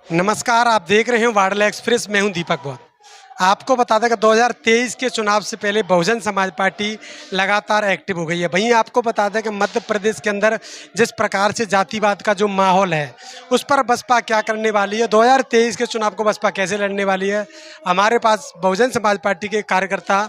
नमस्कार, आप देख रहे हैं वाडला एक्सप्रेस। मैं हूं दीपक बौद्ध। आपको बता दें कि 2023 के चुनाव से पहले बहुजन समाज पार्टी लगातार एक्टिव हो गई है। वहीं आपको बता दें कि मध्य प्रदेश के अंदर जिस प्रकार से जातिवाद का जो माहौल है, उस पर बसपा क्या करने वाली है, 2023 के चुनाव को बसपा कैसे लड़ने वाली है। हमारे पास बहुजन समाज पार्टी के कार्यकर्ता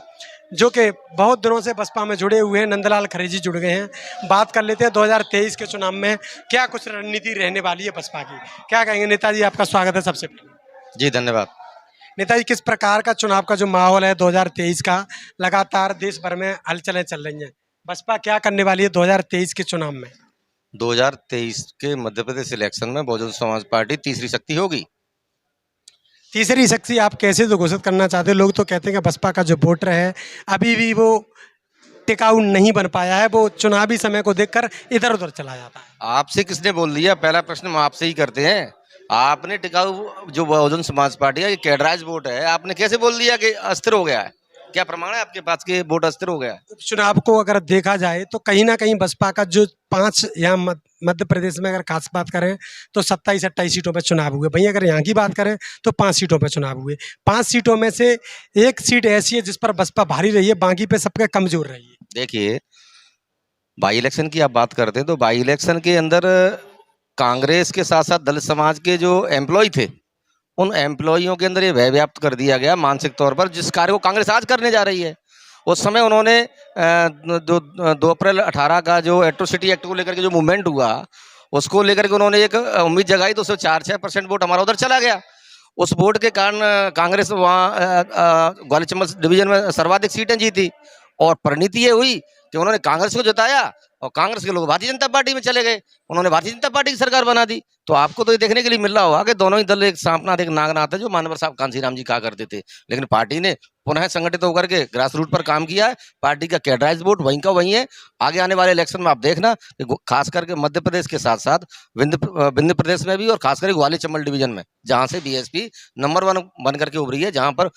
जो कि बहुत दिनों से बसपा में जुड़े हुए हैं, नंदलाल खरेजी जुड़ गए हैं। बात कर लेते हैं 2023 के चुनाव में क्या कुछ रणनीति रहने वाली है बसपा की। क्या कहेंगे नेताजी, आपका स्वागत है सबसे पहले। जी धन्यवाद। नेताजी, किस प्रकार का चुनाव का जो माहौल है 2023 का, लगातार देश भर में हलचलें चल रही हैं, बसपा क्या करने वाली है 2023 के चुनाव में? 2023 के मध्य प्रदेश इलेक्शन में बहुजन समाज पार्टी तीसरी शक्ति होगी। तीसरी शक्ति आप कैसे तो घोषित करना चाहते हैं? लोग तो कहते हैं कि बसपा का जो वोटर है अभी भी वो टिकाऊ नहीं बन पाया है, वो चुनावी समय को देखकर इधर उधर चला जाता है। आपसे किसने बोल दिया? पहला प्रश्न हम आपसे ही करते हैं। आपने टिकाऊ जो बहुजन समाज पार्टी है, ये कैडराइज वोट है, आपने कैसे बोल दिया कि अस्थिर हो गया है? क्या प्रमाण है आपके पास कि वोट अस्थिर हो गया है? उपचुनाव को अगर देखा जाए तो कहीं ना कहीं बसपा का जो 5 यहाँ मध्य प्रदेश में अगर खास बात करें तो 27-28 सीटों पर चुनाव हुए। वहीं अगर यहाँ की बात करें तो 5 सीटों पर चुनाव हुए। 5 सीटों में से एक सीट ऐसी है जिस पर बसपा भारी रही है, बाकी पे सबके कमजोर रही है। देखिए, बाई इलेक्शन की आप बात करते हैं तो बाई इलेक्शन के अंदर कांग्रेस के साथ साथ दलित समाज के जो एम्प्लॉय थे, उन एम्प्लॉइयों के अंदर ये भय व्याप्त कर दिया गया मानसिक तौर पर, जिस कार्य को कांग्रेस आज करने जा रही है। उस समय उन्होंने जो 2 अप्रैल 18 का जो एट्रोसिटी एक्ट को लेकर के जो मूवमेंट हुआ, उसको लेकर के उन्होंने एक उम्मीद जगाई, तो उससे 4-6% वोट हमारा उधर चला गया। उस वोट के कारण कांग्रेस वहाँ ग्वालियर चंबल डिवीजन में सर्वाधिक सीटें जीती। और परिणति ये हुई कि उन्होंने कांग्रेस को जिताया और कांग्रेस के लोग भारतीय जनता पार्टी में चले गए। उन्होंने भारतीय जनता पार्टी की सरकार बना दी। तो आपको तो ये देखने के लिए मिल रहा होगा कि दोनों ही दल एक सांपनाथ एक नागनाथ है, जो मानवर साहब कांसीराम जी कहा करते थे। लेकिन पार्टी ने पुनः संगठित होकर के ग्रास रूट पर काम किया है। पार्टी का कैडराइज वोट वहीं का वहीं है। आगे आने वाले इलेक्शन में आप देखना कि खास करके मध्य प्रदेश के साथ साथ विंध्य प्रदेश में भी, और खास करके ग्वालियर चंबल डिवीजन में, जहां से बीएसपी नंबर 1 बन करके उभरी है, जहां पर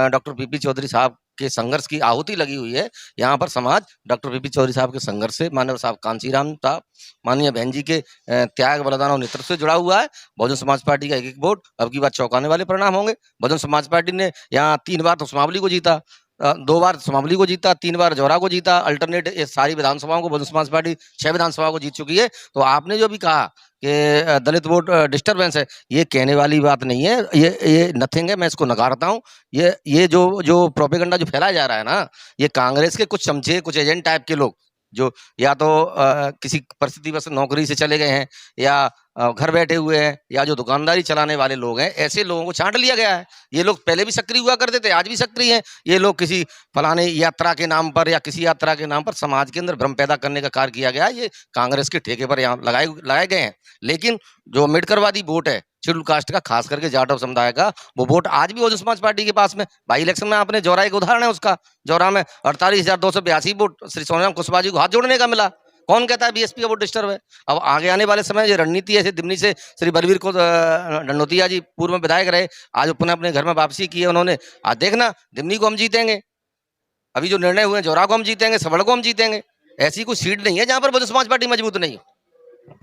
डॉक्टर पीपी चौधरी साहब के संघर्ष की आहुति लगी हुई है। यहाँ पर समाज डॉक्टर पीपी चौधरी साहब के संघर्ष से, मानव साहब कांसीराम साहब, माननीय बहन जी के त्याग बलिदान और नेतृत्व से जुड़ा हुआ है। बहुजन समाज पार्टी का एक वोट अब की बात चौंकाने वाले परिणाम होंगे। बहुजन समाज पार्टी ने यहाँ 3 बार तो सुमावली को जीता, 2 बार सुमावली को जीता, 3 बार जौरा को जीता। अल्टरनेट ये सारी विधानसभाओं को बहुजन समाज पार्टी 6 विधानसभाओं को जीत चुकी है। तो आपने जो भी कहा कि दलित वोट डिस्टर्बेंस है, ये कहने वाली बात नहीं है। ये नथिंग है, मैं इसको नकारता हूँ। ये जो प्रोपेगेंडा जो फैलाया जा रहा है ना, ये कांग्रेस के कुछ चमचे, कुछ एजेंट टाइप के लोग, जो या तो किसी परिस्थिति बस नौकरी से चले गए हैं, या घर बैठे हुए हैं, या जो दुकानदारी चलाने वाले लोग हैं, ऐसे लोगों को छांट लिया गया है। ये लोग पहले भी सक्रिय हुआ करते थे, आज भी सक्रिय हैं। ये लोग किसी फलाने यात्रा के नाम पर या किसी यात्रा के नाम पर समाज के अंदर भ्रम पैदा करने का कार्य किया गया है। ये कांग्रेस के ठेके पर यहाँ लगाए गए हैं। लेकिन जो अम्बेडकरवादी वोट है शेड्यूल कास्ट का, खास करके जाटव समुदाय का, वो वोट आज भी बहुजन समाज पार्टी के पास में। बाई इलेक्शन में आपने जौरा एक उदाहरण है उसका। जौरा में 48,282 वोट श्री सोनिराम कुशवाहा जी को हाथ जोड़ने का मिला। कौन कहता है बीएसपी का वोट डिस्टर्ब है? अब आगे आने वाले समय ये रणनीति ऐसे दिमनी से श्री बलवीर को डंडोतिया जी पूर्व में विधायक रहे, आज पुनः अपने घर में वापसी की है उन्होंने। आज देखना दिमनी को हम जीतेंगे, अभी जो निर्णय हुए जौरा को हम जीतेंगे, सबड़ को हम जीतेंगे। ऐसी कोई सीट नहीं है जहां पर बहुजन समाज पार्टी मजबूत नहीं हो।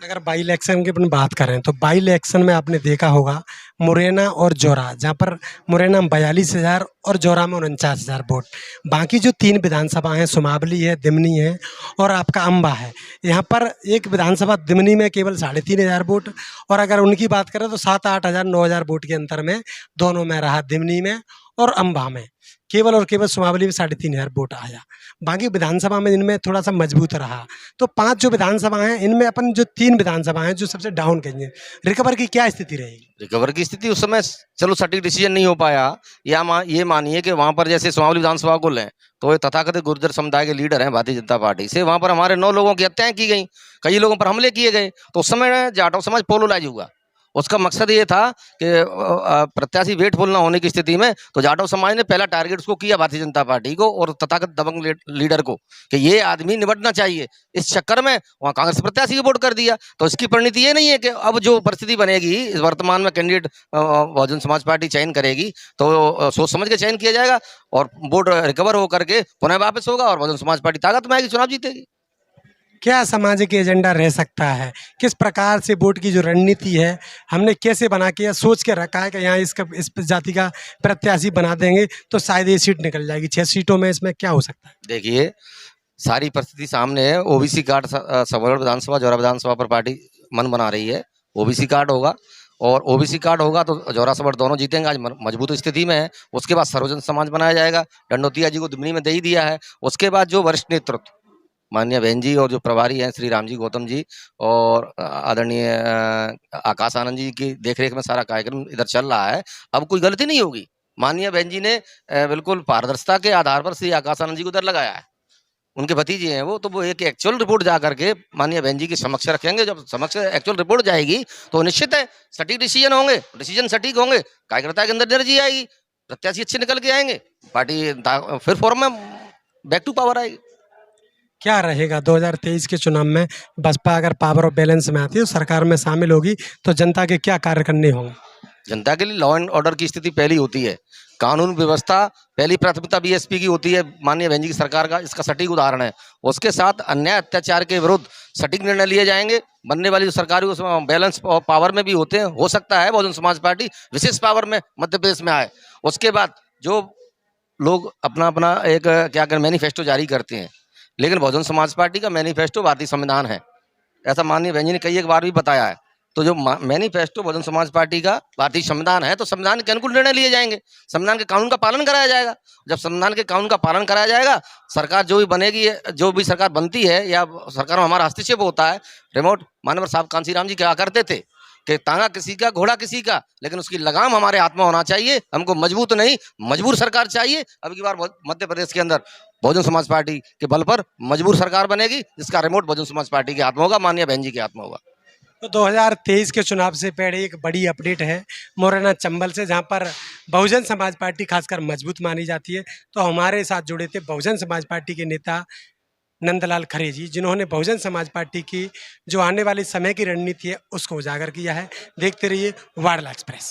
अगर बाई इलेक्शन की अपन बात करें तो बाई इलेक्शन में आपने देखा होगा मुरैना और जौरा, जहाँ पर मुरैना में 42,000 और जौरा में 49,000 वोट। बाकी जो 3 विधानसभा हैं, सुमावली है, दिमनी है और आपका अम्बा है, यहाँ पर एक विधानसभा दिमनी में केवल 3,500 वोट, और अगर उनकी बात करें तो 7-8 हज़ार 9,000 वोट के अंतर में दोनों में रहा, दिमनी में और अम्बा में। केवल और केवल सुमावली में 3,500 वोट आया। बाकी विधानसभा में इनमें थोड़ा सा मजबूत रहा। तो 5 जो विधानसभा हैं, इनमें अपन जो 3 विधानसभा हैं जो सबसे डाउन कहेंगे, रिकवर की क्या स्थिति रहेगी? रिकवर की स्थिति उस समय चलो सटीक डिसीजन नहीं हो पाया, या ये मानिए कि वहां पर जैसे सुमावली विधानसभा को लें तो ये तथाकथित गुर्जर समुदाय के लीडर हैं भारतीय जनता पार्टी से, वहां पर हमारे 9 लोगों की हत्याएं की गई, कई लोगों पर हमले किए गए। तो उस समय जाटव समाज पोलोलाइज हुआ। उसका मकसद ये था कि प्रत्याशी वेटफुल ना होने की स्थिति में तो जाटव समाज ने पहला टारगेट उसको किया भारतीय जनता पार्टी को और तथाकथित दबंग लीडर को, कि ये आदमी निपटना चाहिए। इस चक्कर में वहाँ कांग्रेस प्रत्याशी को वोट कर दिया। तो इसकी परिणति ये नहीं है कि अब जो परिस्थिति बनेगी, इस वर्तमान में कैंडिडेट बहुजन समाज पार्टी चयन करेगी तो सोच समझ के चयन किया जाएगा और वोट रिकवर होकर के पुनः वापस होगा और बहुजन समाज पार्टी ताकत में आएगी, चुनाव जीतेगी। क्या सामाजिक एजेंडा रह सकता है? किस प्रकार से वोट की जो रणनीति है, हमने कैसे बना के या सोच के रखा है कि यहाँ इस जाति का प्रत्याशी बना देंगे तो शायद ये सीट निकल जाएगी। 6 सीटों में इसमें क्या हो सकता है? देखिए, सारी परिस्थिति सामने है। ओबीसी कार्ड सबौर विधानसभा, जौरा विधानसभा पर पार्टी मन बना रही है। ओबीसी कार्ड होगा, और ओबीसी कार्ड होगा तो जौरा सबौर दोनों जीतेंगे। आज मजबूत स्थिति में है। उसके बाद सर्वजन समाज बनाया जाएगा। दंडोतिया जी को दुमनी में दे ही दिया है। उसके बाद जो वरिष्ठ नेतृत्व माननीय बहन जी और जो प्रभारी हैं श्री राम जी गौतम जी और आदरणीय आकाश आनंद जी की देखरेख में सारा कार्यक्रम इधर चल रहा है। अब कोई गलती नहीं होगी। माननीय बहन जी ने बिल्कुल पारदर्शिता के आधार पर श्री आकाश आनंद जी को इधर लगाया है। उनके भतीजे हैं वो, तो वो एक एक्चुअल रिपोर्ट जा करके माननीय बहन जी के समक्ष रखेंगे। जब समक्ष एक्चुअल रिपोर्ट जाएगी तो निश्चित है सटीक डिसीजन होंगे, डिसीजन सटीक होंगे। कार्यकर्ता के अंदर एनर्जी आएगी, प्रत्याशी अच्छे निकल के आएंगे, पार्टी फिर फॉर्म में बैक टू पावर आएगी। क्या रहेगा 2023 के चुनाव में? बसपा अगर पावर और बैलेंस में आती है, सरकार में शामिल होगी, तो जनता के क्या कार्य करने होंगे? जनता के लिए लॉ एंड ऑर्डर की स्थिति पहली होती है। कानून व्यवस्था पहली प्राथमिकता बीएसपी की होती है। माननीय बहन जी की सरकार का इसका सटीक उदाहरण है। उसके साथ अन्याय अत्याचार के विरुद्ध सटीक निर्णय लिए जाएंगे। बनने वाली जो सरकार उसमें बैलेंस और पावर में भी होते हैं। हो सकता है बहुजन समाज पार्टी विशेष पावर में मध्य प्रदेश में आए। उसके बाद जो लोग अपना अपना एक क्या करें मैनिफेस्टो जारी करते हैं, लेकिन बहुजन समाज पार्टी का मैनिफेस्टो भारतीय संविधान है। ऐसा माननीय बहन जी ने कई एक बार भी बताया है। तो जो मैनिफेस्टो बहुजन समाज पार्टी का भारतीय संविधान है, तो संविधान के अनुकूल निर्णय लिए जाएंगे। संविधान के कानून का पालन कराया जाएगा। जब संविधान के कानून का पालन कराया जाएगा, सरकार जो भी बनेगी, जो भी सरकार बनती है या सरकार में हमारा हस्तक्षेप होता है रिमोट। माननीय साहब कांसीराम जी क्या करते थे कि तांगा किसी का घोड़ा किसी का, लेकिन उसकी लगाम हमारे हाथ में होना चाहिए। हमको मजबूत नहीं मजबूर सरकार चाहिए। अब की बार मध्य प्रदेश के अंदर बहुजन समाज पार्टी के बल पर मजबूर सरकार बनेगी, जिसका रिमोट बहुजन समाज पार्टी के हाथ में होगा, माननीय बहन जी के हाथ में होगा। तो 2023 के चुनाव से पहले एक बड़ी अपडेट है मुरैना चंबल से, जहां पर बहुजन समाज पार्टी खासकर मजबूत मानी जाती है। तो हमारे साथ जुड़े थे बहुजन समाज पार्टी के नेता नंदलाल खरे जी, जिन्होंने बहुजन समाज पार्टी की जो आने वाले समय की रणनीति है उसको उजागर किया है। देखते रहिए वाड़ला एक्सप्रेस।